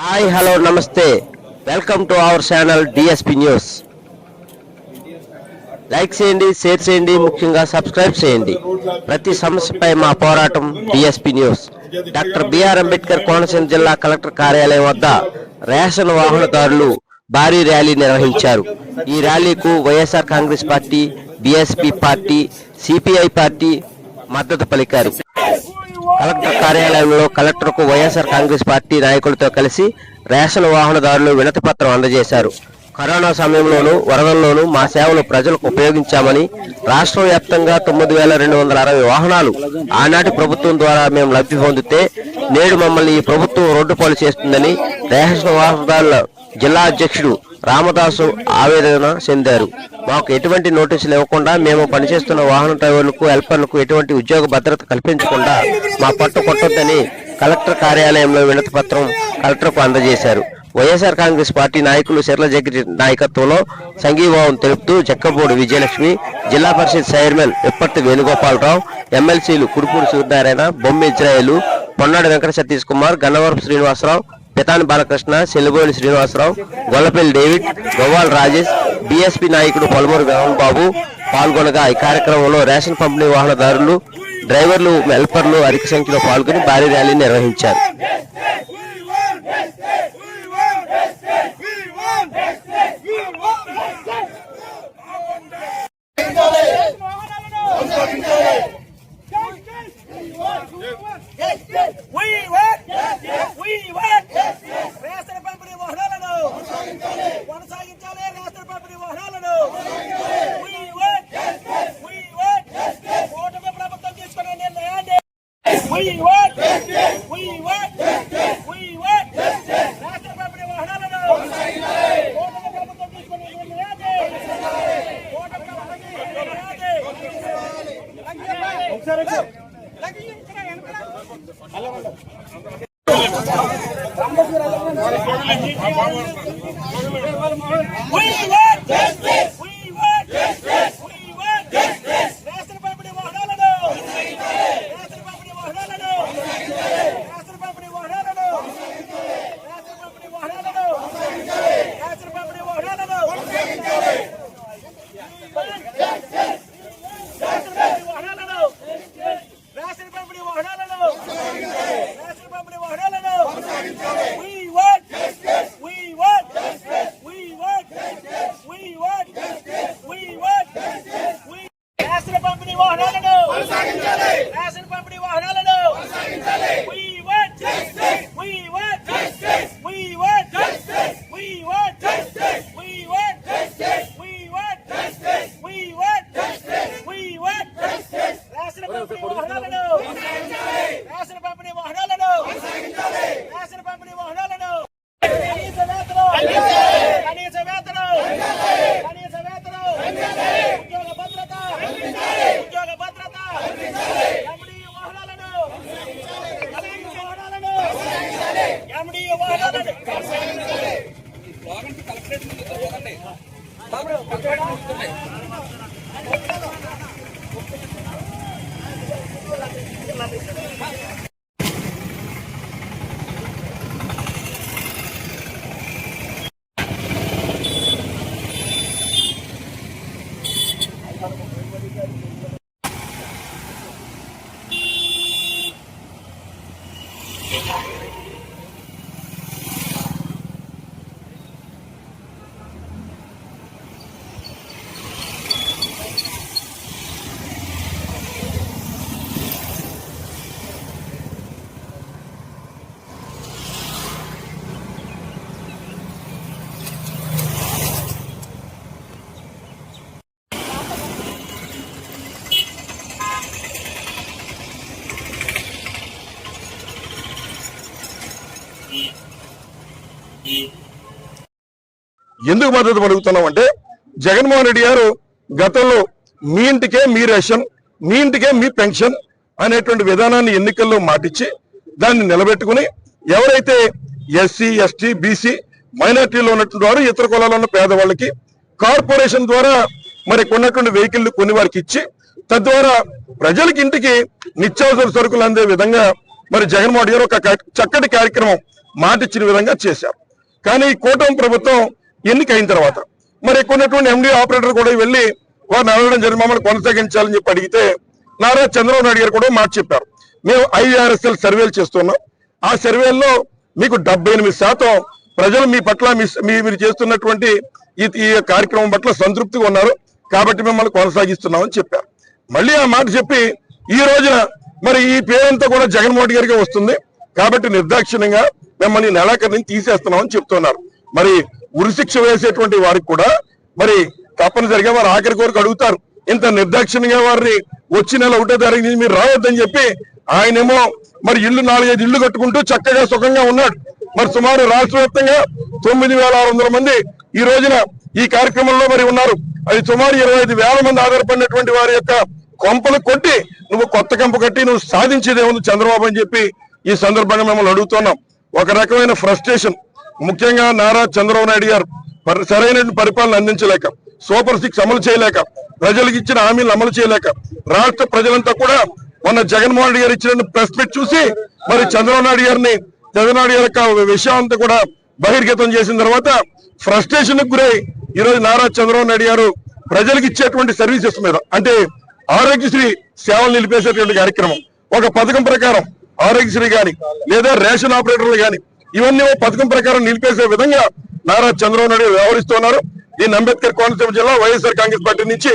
Hi hello నమస్తే welcome to our channel DSP news. Like చేయండి, share చేయండి, ముఖ్యంగా సబ్స్క్రైబ్ చేయండి. ప్రతి సమస్యపై మా పోరాటం DSP news. Doctor BR Ambedkar Konaseema జిల్లా కలెక్టర్ కార్యాలయం వద్ద రేషన్ వాహనదారులు భారీ ర్యాలీ నిర్వహించారు. ఈ ర్యాలీకు YSR Congress party, BSP party, CPI party మద్దతు పలికారు. కలెక్టర్ కార్యాలయంలో కలెక్టర్కు వైఎస్ఆర్ కాంగ్రెస్ పార్టీ నాయకులతో కలిసి రేషన్ వాహనదారులు వినతి పత్రం అందజేశారు. కరోనా సమయంలోనూ వరదల్లోనూ మా సేవలు ప్రజలకు ఉపయోగించామని, రాష్ట్ర వ్యాప్తంగా 9,260 వాహనాలు ఆనాటి ప్రభుత్వం ద్వారా మేము లబ్ధి పొందితే నేడు మమ్మల్ని ఈ ప్రభుత్వం రోడ్డుపాలు చేస్తుందని రేషన్ వాహనదారుల జిల్లా అధ్యక్షుడు రామదాసు ఆవేదన చెందారు. మాకు ఎటువంటి నోటీసులు ఇవ్వకుండా మేము పనిచేస్తున్న వాహన డ్రైవర్లకు, హెల్పర్లకు ఎటువంటి ఉద్యోగ భద్రత కల్పించకుండా మా పట్టు కొట్టొద్దని కలెక్టర్ కార్యాలయంలో వినతి పత్రం కలెక్టర్కు అందజేశారు. వైఎస్ఆర్ కాంగ్రెస్ పార్టీ నాయకులు సిర్ల జగ్గి నాయకత్వంలో సంఘీభావం తెలుపుతూ జక్కబోడి విజయలక్ష్మి, జిల్లా పరిషత్ చైర్మన్ విప్పర్తి వేణుగోపాలరావు, ఎమ్మెల్సీలు కురుపూడి సూర్యనారాయణ, బొమ్మి ఇజ్రాయేలు, పొన్నాడు వెంకట సతీష్ కుమార్, గన్నవరపు శ్రీనివాసరావు, పితాని బాలకృష్ణ, సెల్లుబోని శ్రీనివాసరావు, గొల్లపల్లి డేవిడ్, గోవాల్ రాజేష్, బీఎస్పీ నాయకుడు పలుమూరు బాబు పాల్గొనగా ఈ కార్యక్రమంలో రేషన్ పంపిణీ వాహనదారులు, డ్రైవర్లు, హెల్పర్లు అధిక సంఖ్యలో పాల్గొని భారీ ర్యాలీ నిర్వహించారు. ఎందుకు మద్దతు పలుకుతున్నాం అంటే, జగన్మోహన్ రెడ్డి గారు గతంలో మీ ఇంటికే మీ రేషన్, మీ ఇంటికే మీ పెన్షన్ అనేటువంటి విధానాన్ని ఎన్నికల్లో మాటిచ్చి దాన్ని నిలబెట్టుకుని ఎవరైతే ఎస్సీ, ఎస్టీ, బీసీ, మైనార్టీలో ఉన్నటువంటి వారు, ఇతర కులాల్లో ఉన్న పేదవాళ్ళకి కార్పొరేషన్ ద్వారా మరి కొన్నటువంటి వెహికల్ కొన్ని వారికి ఇచ్చి తద్వారా ప్రజలకి ఇంటికి నిత్యావసర సరుకులు అందే విధంగా మరి జగన్మోహన్ రెడ్డి గారు ఒక చక్కటి కార్యక్రమం మాట ఇచ్చిన విధంగా చేశారు. కానీ ఈ కూటమి ప్రభుత్వం ఎన్నికైన తర్వాత మరి ఎక్కువ ఉన్నటువంటి ఎండి ఆపరేటర్ కూడా వెళ్ళి వారిని అడగడం జరిగి మమ్మల్ని కొనసాగించాలని చెప్పి అడిగితే నారా చంద్రబాబు నాయుడు గారు కూడా మాట చెప్పారు. మేము IRSL సర్వేలు చేస్తున్నాం, ఆ సర్వేల్లో మీకు 78% ప్రజలు మీ పట్ల మీరు చేస్తున్నటువంటి ఈ కార్యక్రమం పట్ల సంతృప్తిగా ఉన్నారు, కాబట్టి మిమ్మల్ని కొనసాగిస్తున్నామని చెప్పారు. మళ్ళీ ఆ మాట చెప్పి ఈ రోజున మరి ఈ పేరంతా కూడా జగన్మోహన్ గారికి వస్తుంది, కాబట్టి నిర్దాక్షిణ్యంగా మిమ్మల్ని నెలాఖరు నుంచి తీసేస్తున్నామని చెప్తున్నారు. మరి ఉరిశిక్ష వేసేటువంటి వారికి కూడా మరి తప్పనిసరిగా వారు ఆఖరి కోరిక అడుగుతారు. ఇంత నిర్దాక్షిణ్యంగా వారిని వచ్చి నెల 1వ తారీఖు నుంచి మీరు రావద్దని చెప్పి ఆయనేమో మరి 4-5 ఇళ్లు కట్టుకుంటూ చక్కగా సుఖంగా ఉన్నాడు. మరి సుమారు రాష్ట్ర వ్యాప్తంగా 9,600 మంది ఈ రోజున ఈ కార్యక్రమంలో మరి ఉన్నారు. అది సుమారు 25,000 మంది ఆధారపడినటువంటి వారి యొక్క కొంపలు కొట్టి నువ్వు కొత్త కంప కట్టి నువ్వు సాధించేదేముంది చంద్రబాబు అని చెప్పి ఈ సందర్భంగా మిమ్మల్ని అడుగుతున్నాం. ఒక రకమైన ఫ్రస్ట్రేషన్, ముఖ్యంగా నారా చంద్రబాబు నాయుడు గారు సరైన పరిపాలన అందించలేక, సూపర్ 6 అమలు చేయలేక, ప్రజలకు ఇచ్చిన హామీలు అమలు చేయలేక, రాష్ట్ర ప్రజలంతా కూడా మొన్న జగన్మోహన్ రెడ్డి గారు ఇచ్చిన ప్రెస్ మీట్ చూసి మరి చంద్రబాబు నాయుడు గారి యొక్క విషయం అంతా కూడా బహిర్గతం చేసిన తర్వాత ఫ్రస్ట్రేషన్ కు గురై ఈ రోజు నారా చంద్రబాబు నాయుడు గారు ప్రజలకు ఇచ్చేటువంటి సర్వీసెస్ మీద, అంటే ఆరోగ్యశ్రీ సేవలు నిలిపేసేటువంటి కార్యక్రమం, ఒక పథకం ప్రకారం ఆరోగ్యశ్రీ గాని లేదా రేషన్ ఆపరేటర్లు గాని ఇవన్నీ పథకం ప్రకారం నిలిపేసే విధంగా నారా చంద్రబాబు నాయుడు వ్యవహరిస్తున్నారు. దీన్ని అంబేద్కర్ కోనసీమ జిల్లా వైఎస్ఆర్ కాంగ్రెస్ పార్టీ నుంచి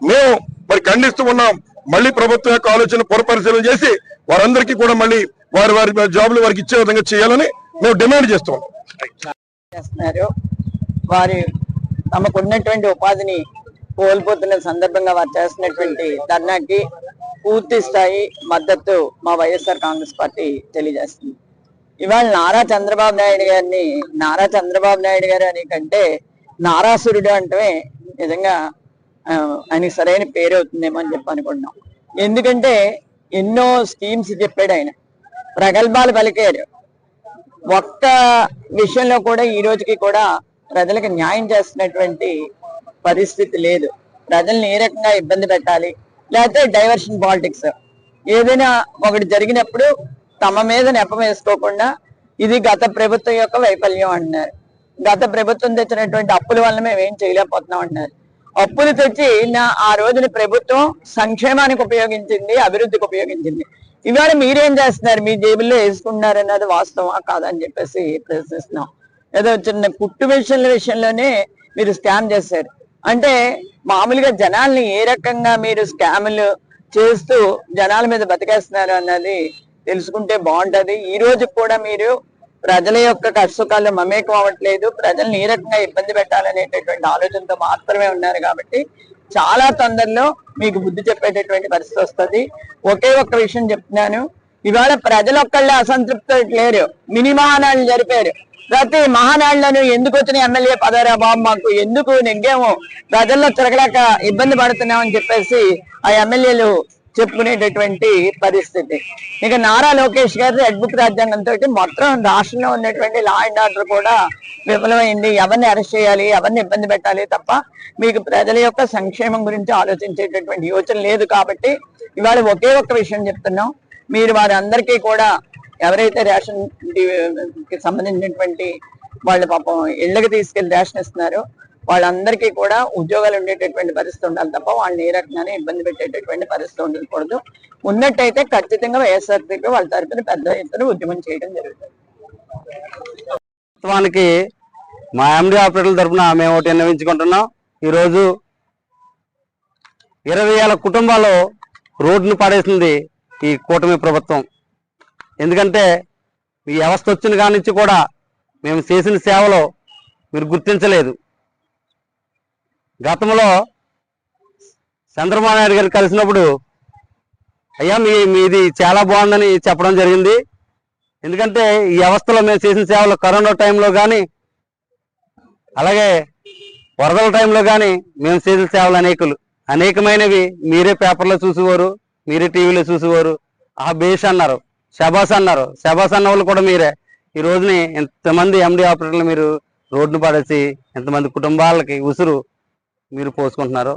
మేము మరి ఖండిస్తూ ఉన్నాం. మళ్ళీ ప్రభుత్వం యొక్క ఆలోచన పునఃపరిశీలన చేసి వారందరికీ కూడా మళ్ళీ వారి జాబులు వారికి ఇచ్చే విధంగా చేయాలని మేము డిమాండ్ చేస్తున్నాం. వారి తమకున్నటువంటి ఉపాధిని కోల్పోతున్న సందర్భంగా వారు చేస్తున్నటువంటి ధర్నాకి పూర్తి స్థాయి మద్దతు మా వైఎస్ఆర్ కాంగ్రెస్ పార్టీ తెలియజేస్తుంది. ఇవాళ నారా చంద్రబాబు నాయుడు గారు అని కంటే నారాసురుడు అంటే నిజంగా ఆయనకి సరైన పేరు అవుతుందేమో అని చెప్పి అనుకుంటున్నాం. ఎందుకంటే ఎన్నో స్కీమ్స్ చెప్పాడు ఆయన, ప్రగల్భాలు పలికారు. ఒక్క విషయంలో కూడా ఈ రోజుకి కూడా ప్రజలకు న్యాయం చేస్తున్నటువంటి పరిస్థితి లేదు. ప్రజల్ని ఏ రకంగా ఇబ్బంది పెట్టాలి, లేకపోతే డైవర్షన్ పాలిటిక్స్, ఏదైనా ఒకటి జరిగినప్పుడు తమ మీద నెపం వేసుకోకుండా ఇది గత ప్రభుత్వం యొక్క వైఫల్యం అంటున్నారు. గత ప్రభుత్వం తెచ్చినటువంటి అప్పుల వల్ల మేము ఏం చేయలేకపోతున్నాం అంటున్నారు. అప్పులు తెచ్చి ఆ రోజున ప్రభుత్వం సంక్షేమానికి ఉపయోగించింది, అభివృద్ధికి ఉపయోగించింది. ఇవాళ మీరేం చేస్తున్నారు, మీ జేబుల్లో వేసుకుంటున్నారు అన్నది వాస్తవా కాదని చెప్పేసి ప్రశ్నిస్తున్నాం. ఏదో చిన్న కుట్టు విషయంలోనే మీరు స్కామ్ చేశారు అంటే మామూలుగా జనాల్ని ఏ రకంగా మీరు స్కాములు చేస్తూ జనాల మీద బతికేస్తున్నారు అన్నది తెలుసుకుంటే బాగుంటది. ఈ రోజు కూడా మీరు ప్రజల యొక్క కష్టసుఖాలు మమేకం అవ్వట్లేదు, ప్రజల్ని ఏ రకంగా ఇబ్బంది పెట్టాలనేటటువంటి ఆలోచనతో మాత్రమే ఉన్నారు. కాబట్టి చాలా తొందరలో మీకు బుద్ధి చెప్పేటటువంటి పరిస్థితి వస్తుంది. ఒకే ఒక్క విషయం చెప్తున్నాను, ఇవాళ ప్రజలొక్కళ్ళే అసంతృప్తి లేరు, మినీ మహానాడులు జరిపారు. ప్రతి మహానాడులను ఎందుకు వచ్చిన ఎమ్మెల్యే పదరా బాబు, మాకు ఎందుకు నెగ్గాము, ప్రజల్లో తిరగలేక ఇబ్బంది పడుతున్నామని చెప్పేసి ఆ ఎమ్మెల్యేలు చెప్పుకునేటటువంటి పరిస్థితి. ఇక నారా లోకేష్ గారు రెడ్ బుక్ రాజ్యాంగంతో మొత్తం రాష్ట్రంలో ఉన్నటువంటి లా అండ్ ఆర్డర్ కూడా విఫలమైంది. ఎవరిని అరెస్ట్ చేయాలి, ఎవరిని ఇబ్బంది పెట్టాలి తప్ప మీకు ప్రజల యొక్క సంక్షేమం గురించి ఆలోచించేటటువంటి యోచన లేదు. కాబట్టి ఇవాళ ఒకే ఒక్క విషయం చెప్తున్నాం, మీరు వారందరికీ కూడా ఎవరైతే రేషన్ కి సంబంధించినటువంటి వాళ్ళ పాపం ఇళ్లకు తీసుకెళ్లి రేషన్ ఇస్తున్నారో వాళ్ళందరికీ కూడా ఉద్యోగాలు ఉండేటటువంటి పరిస్థితి ఉండాలి తప్ప వాళ్ళని ఏ రకంగానే ఇబ్బంది పెట్టేటటువంటి పరిస్థితి ఉండకూడదు. ఉన్నట్టయితే ఖచ్చితంగా వైఎస్ఆర్సీపీ వాళ్ళ తరఫున పెద్ద ఎత్తున ఉద్యమం చేయడం జరుగుతుంది. వాస్తవానికి మా ఎండి ఆపరేటర్ల తరఫున మేము ఒకటి విన్నవించుకుంటున్నాం. ఈరోజు 20,000 కుటుంబాలు రోడ్డును పడేసింది ఈ కూటమి ప్రభుత్వం. ఎందుకంటే ఈ వ్యవస్థ వచ్చిన కాడి నుంచి కూడా మేము చేసిన సేవలో మీరు గుర్తించలేదు. గతంలో చంద్రబాబు నాయుడు గారు కలిసినప్పుడు అయ్యా మీది చాలా బాగుందని చెప్పడం జరిగింది. ఎందుకంటే ఈ వ్యవస్థలో మేము చేసిన సేవలు కరోనా టైంలో కానీ అలాగే వరదల టైంలో కానీ మేము చేసిన సేవలు అనేకమైనవి మీరే పేపర్లో చూసేవారు, మీరే టీవీలో చూసేవారు. ఆ బేస్ అన్నారు, శబాస్ అన్నారు. శబాస్ అన్న వాళ్ళు కూడా మీరే. ఈ రోజుని ఎంతమంది ఎండి ఆపరేటర్లు మీరు రోడ్డును పడేసి ఎంతమంది కుటుంబాలకి ఉసురు మీరు పోసుకుంటున్నారు.